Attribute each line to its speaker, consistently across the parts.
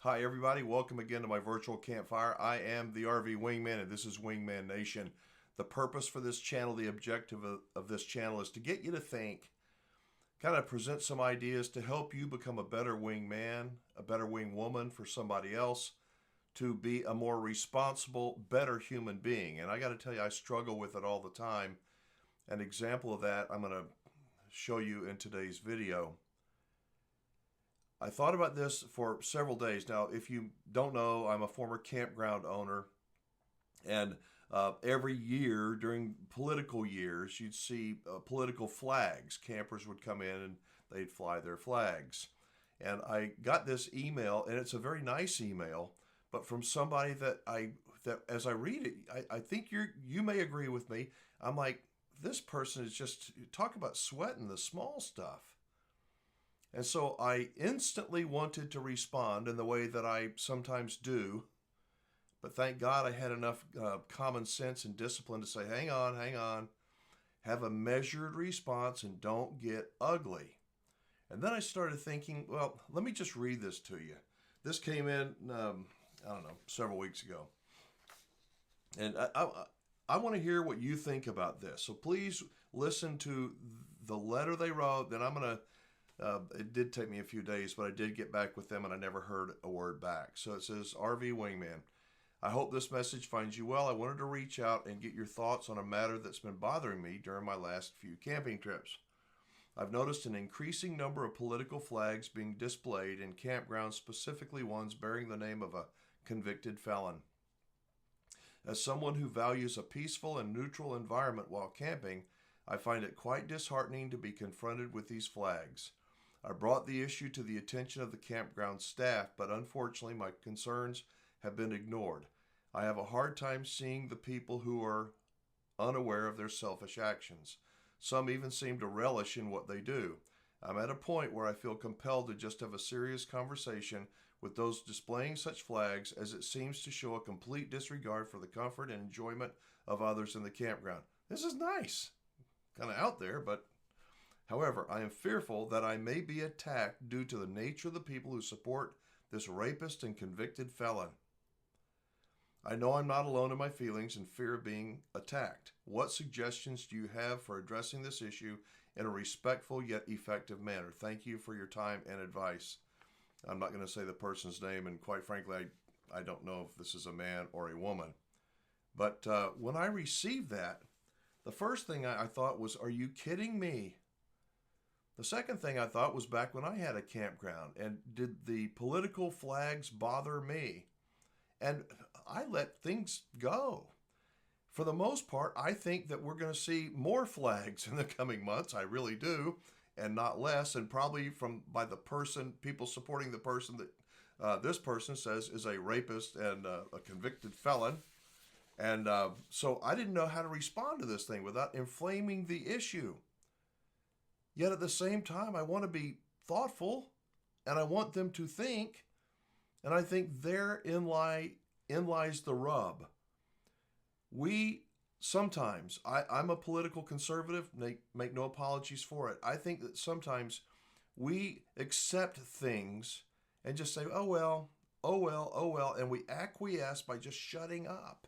Speaker 1: Hi, everybody. Welcome again to my virtual campfire. I am the RV Wingman, and this is Wingman Nation. The purpose for this channel, the objective of this channel is to get you to think, kind of present some ideas to help you become a better wingman, a better wingwoman for somebody else, to be a more responsible, better human being. And I got to tell you, I struggle with it all the time. An example of that I'm going to show you in today's video. I thought about this for several days. Now, if you don't know, I'm a former campground owner, and every year during political years, you'd see political flags. Campers would come in and they'd fly their flags. And I got this email, and it's a very nice email, but from somebody that as I read it, I think you may agree with me. I'm like, this person is just talk about sweating the small stuff. And so I instantly wanted to respond in the way that I sometimes do. But thank God I had enough common sense and discipline to say, hang on, have a measured response and don't get ugly. And then I started thinking, well, let me just read this to you. This came in, I don't know, several weeks ago. And I want to hear what you think about this. So please listen to the letter they wrote. Then I'm going to it did take me a few days, but I did get back with them and I never heard a word back. So it says, RV Wingman, I hope this message finds you well. I wanted to reach out and get your thoughts on a matter that's been bothering me during my last few camping trips. I've noticed an increasing number of political flags being displayed in campgrounds, specifically ones bearing the name of a convicted felon. As someone who values a peaceful and neutral environment while camping, I find it quite disheartening to be confronted with these flags. I brought the issue to the attention of the campground staff, but unfortunately my concerns have been ignored. I have a hard time seeing the people who are unaware of their selfish actions. Some even seem to relish in what they do. I'm at a point where I feel compelled to just have a serious conversation with those displaying such flags, as it seems to show a complete disregard for the comfort and enjoyment of others in the campground. This is nice. Kind of out there, but however, I am fearful that I may be attacked due to the nature of the people who support this rapist and convicted felon. I know I'm not alone in my feelings and fear of being attacked. What suggestions do you have for addressing this issue in a respectful yet effective manner? Thank you for your time and advice. I'm not going to say the person's name, and quite frankly, I don't know if this is a man or a woman. But when I received that, the first thing I thought was, are you kidding me? The second thing I thought was back when I had a campground, and did the political flags bother me? And I let things go. For the most part, I think that we're going to see more flags in the coming months. I really do, and not less. And probably by the person, people supporting the person that this person says is a rapist and a convicted felon. And so I didn't know how to respond to this thing without inflaming the issue. Yet at the same time, I want to be thoughtful, and I want them to think. And I think therein lies the rub. We sometimes, I'm a political conservative, make no apologies for it. I think that sometimes we accept things and just say, oh well, and we acquiesce by just shutting up.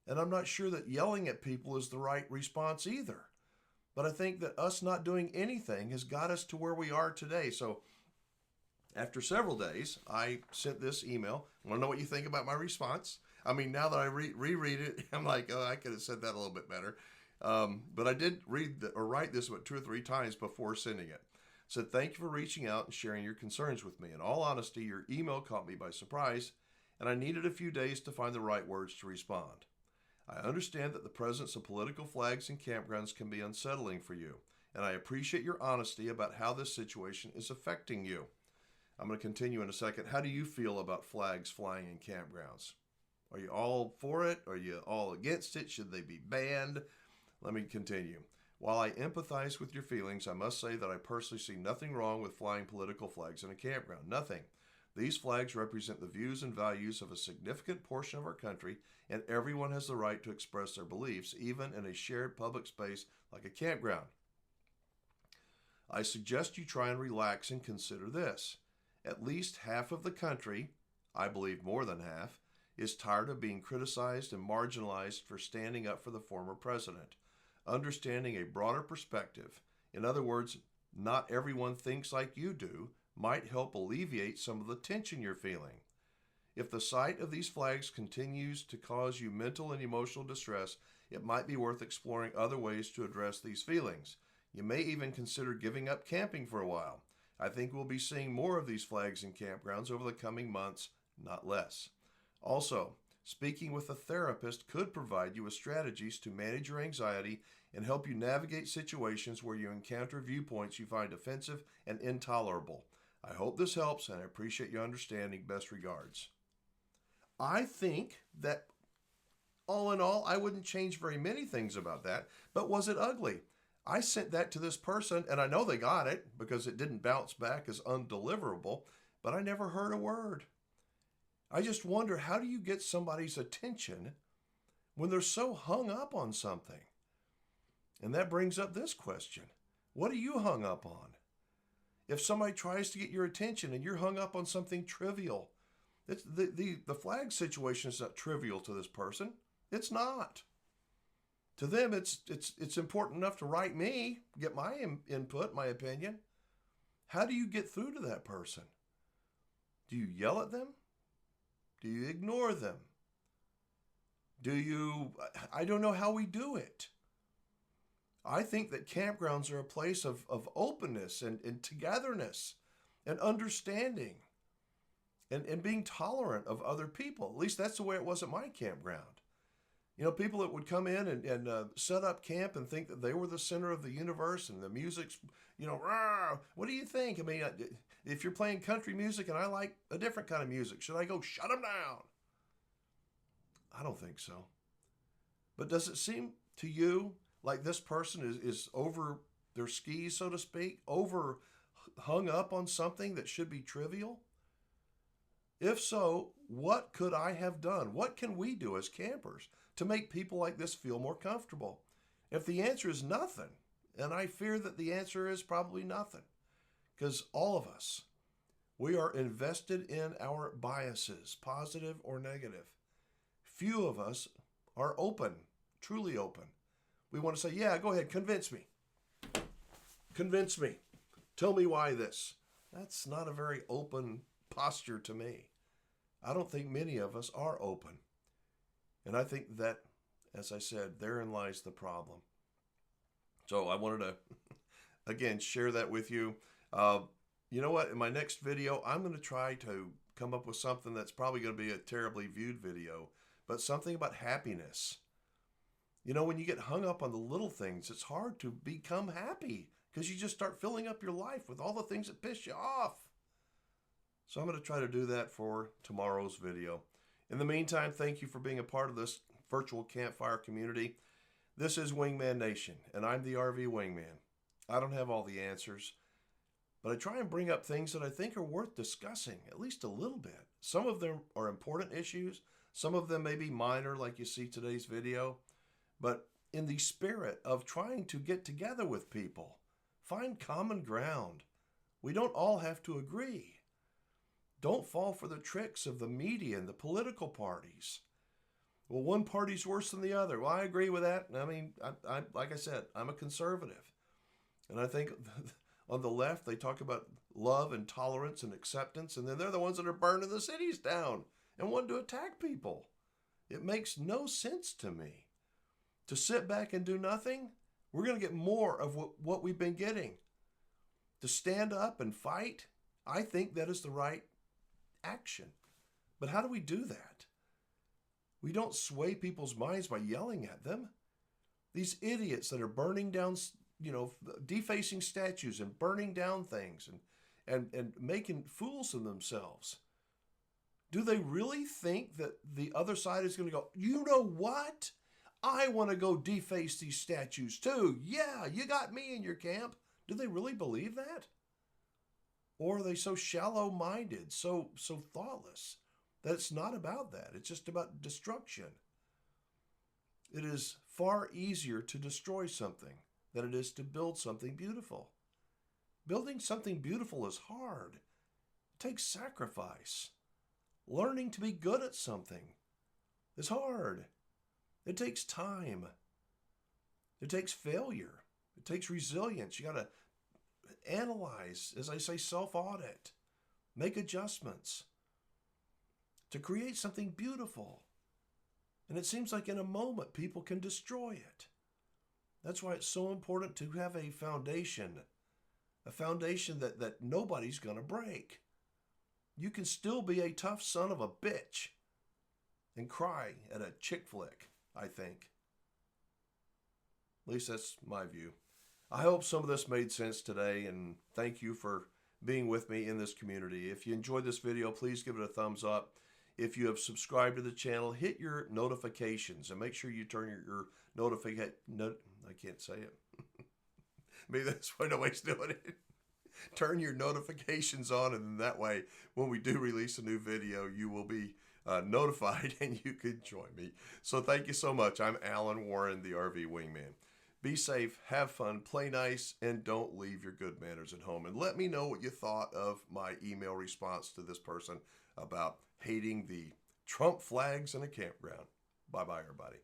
Speaker 1: And I'm not sure that yelling at people is the right response either. But I think that us not doing anything has got us to where we are today. So after several days, I sent this email. I want to know what you think about my response. I mean, now that I reread it, I'm like, oh, I could have said that a little bit better. But I did write this about 2 or 3 times before sending it. Said, thank you for reaching out and sharing your concerns with me. In all honesty, your email caught me by surprise, and I needed a few days to find the right words to respond. I understand that the presence of political flags in campgrounds can be unsettling for you, and I appreciate your honesty about how this situation is affecting you. I'm going to continue in a second. How do you feel about flags flying in campgrounds? Are you all for it? Are you all against it? Should they be banned? Let me continue. While I empathize with your feelings, I must say that I personally see nothing wrong with flying political flags in a campground. Nothing. These flags represent the views and values of a significant portion of our country, and everyone has the right to express their beliefs, even in a shared public space like a campground. I suggest you try and relax and consider this. At least half of the country, I believe more than half, is tired of being criticized and marginalized for standing up for the former president. Understanding a broader perspective, in other words, not everyone thinks like you do, might help alleviate some of the tension you're feeling. If the sight of these flags continues to cause you mental and emotional distress, it might be worth exploring other ways to address these feelings. You may even consider giving up camping for a while. I think we'll be seeing more of these flags in campgrounds over the coming months, not less. Also, speaking with a therapist could provide you with strategies to manage your anxiety and help you navigate situations where you encounter viewpoints you find offensive and intolerable. I hope this helps, and I appreciate your understanding. Best regards. I think that all in all, I wouldn't change very many things about that, but was it ugly? I sent that to this person, and I know they got it because it didn't bounce back as undeliverable, but I never heard a word. I just wonder, how do you get somebody's attention when they're so hung up on something? And that brings up this question. What are you hung up on? If somebody tries to get your attention and you're hung up on something trivial, the flag situation is not trivial to this person. It's not. To them, it's important enough to write me, get my input, my opinion. How do you get through to that person? Do you yell at them? Do you ignore them? I don't know how we do it. I think that campgrounds are a place of openness and togetherness and understanding and being tolerant of other people. At least that's the way it was at my campground. You know, people that would come in and set up camp and think that they were the center of the universe and the music's, rah, what do you think? I mean, if you're playing country music and I like a different kind of music, should I go shut them down? I don't think so. But does it seem to you like this person is over their skis, so to speak, over hung up on something that should be trivial? If so, what could I have done? What can we do as campers to make people like this feel more comfortable? If the answer is nothing, and I fear that the answer is probably nothing, because all of us, we are invested in our biases, positive or negative. Few of us are open, truly open. We want to say, yeah, go ahead, convince me. Convince me. Tell me why this. That's not a very open posture to me. I don't think many of us are open. And I think that, as I said, therein lies the problem. So I wanted to, again, share that with you. You know what? In my next video, I'm going to try to come up with something that's probably going to be a terribly viewed video, but something about happiness. You know, when you get hung up on the little things, it's hard to become happy because you just start filling up your life with all the things that piss you off. So I'm going to try to do that for tomorrow's video. In the meantime, thank you for being a part of this virtual campfire community. This is Wingman Nation, and I'm the RV Wingman. I don't have all the answers, but I try and bring up things that I think are worth discussing, at least a little bit. Some of them are important issues. Some of them may be minor, like you see today's video. But in the spirit of trying to get together with people, find common ground. We don't all have to agree. Don't fall for the tricks of the media and the political parties. Well, one party's worse than the other. Well, I agree with that. I mean, I like I said, I'm a conservative. And I think on the left, they talk about love and tolerance and acceptance, and then they're the ones that are burning the cities down and want to attack people. It makes no sense to me. To sit back and do nothing, we're going to get more of what we've been getting. To stand up and fight, I think that is the right action. But how do we do that? We don't sway people's minds by yelling at them. These idiots that are burning down, defacing statues and burning down things and making fools of themselves. Do they really think that the other side is going to go, you know what? I want to go deface these statues too. Yeah, you got me in your camp. Do they really believe that? Or are they so shallow-minded, so thoughtless, that it's not about that? It's just about destruction. It is far easier to destroy something than it is to build something beautiful. Building something beautiful is hard. It takes sacrifice. learning to be good at something is hard. It takes time. It takes failure. It takes resilience. You got to analyze, as I say, self-audit, make adjustments to create something beautiful. And it seems like in a moment people can destroy it. That's why it's so important to have a foundation that nobody's going to break. You can still be a tough son of a bitch and cry at a chick flick, I think. At least that's my view. I hope some of this made sense today, and thank you for being with me in this community. If you enjoyed this video, please give it a thumbs up. If you have subscribed to the channel, hit your notifications and make sure you turn your notification. I can't say it. Maybe that's why nobody's doing it. Turn your notifications on, and that way, when we do release a new video, you will be notified and you can join me. So thank you so much. I'm Alan Warren, the RV Wingman. Be safe, have fun, play nice, and don't leave your good manners at home. And let me know what you thought of my email response to this person about hating the Trump flags in a campground. Bye-bye, everybody.